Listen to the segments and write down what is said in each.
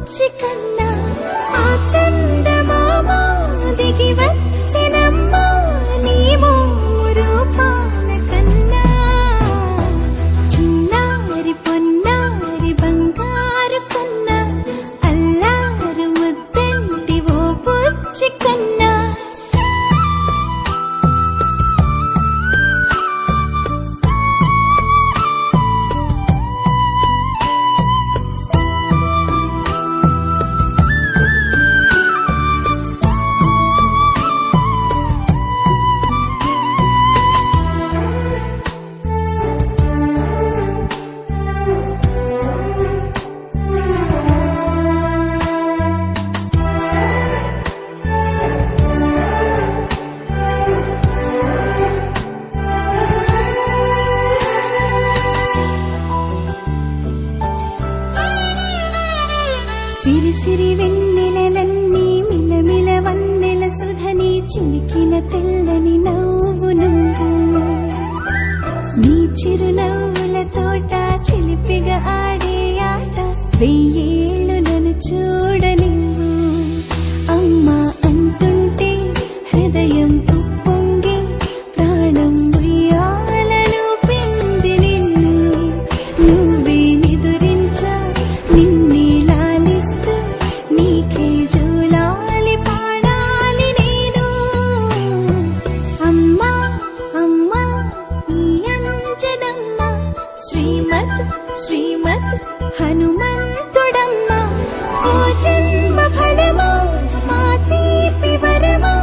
బుజ్జి కన్నా ఆ చందమామ దిగి వచ్చినమ్మా నీ రూపాన కన్నా చిన్నారి పొన్నారి బంగారు కన్నా అల్లారు ముద్దంటి ఓ బుజ్జి కన్నా సిరి సిరి వెన్నెలలన్నీ మిలమిల వన్నెల సుధని చిలికిన తెల్లని నవ్వు నువ్వు నీ చిరునవ్వుల తోట చిలిపిగా ఆడే ఆట వెయ్యేళ్ళు నన్ను చూడనివ్వు అమ్మా అంటుంటే హృదయం ఉప్పొంగి ప్రాణం ఉయ్యాలలో పిండి నిన్ను నువ్వే నిదురించా నిన్నే నీకే జోలాలి పాడాలి నేను అమ్మా అమ్మా ఈ అంజనమ్మ శ్రీమద్ శ్రీమద్ హనుమంతుడమ్మ ఓ జన్మ ఫలమా మా తీపి వరమా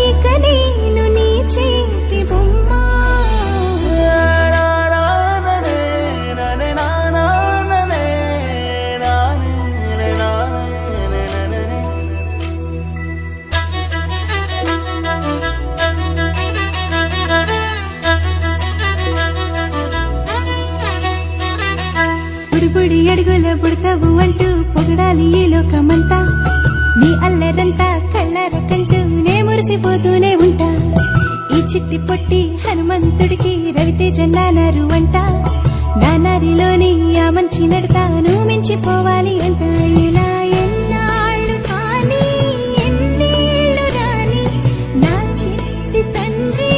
ఇక నేను నీ చేతి బొమ్మ బుడిబుడి అడుగుల బుడతావు అంటూ పొగడాలి ఈ లోకమంతా నీ అల్లరంతా కళ్ళరకంటూ నే మురిసిపోతూనే ఉంటా ఈ చిట్టి పొట్టి హనుమంతుడికి రవితేజ నానారు అంట నానారిలోని ఆ మంచి నడతాను మించిపోవాలి అంట ఇలా ఎన్నాళ్ళు కానీ ఎన్నేళ్ళు రాని నా చిట్టి తండ్రి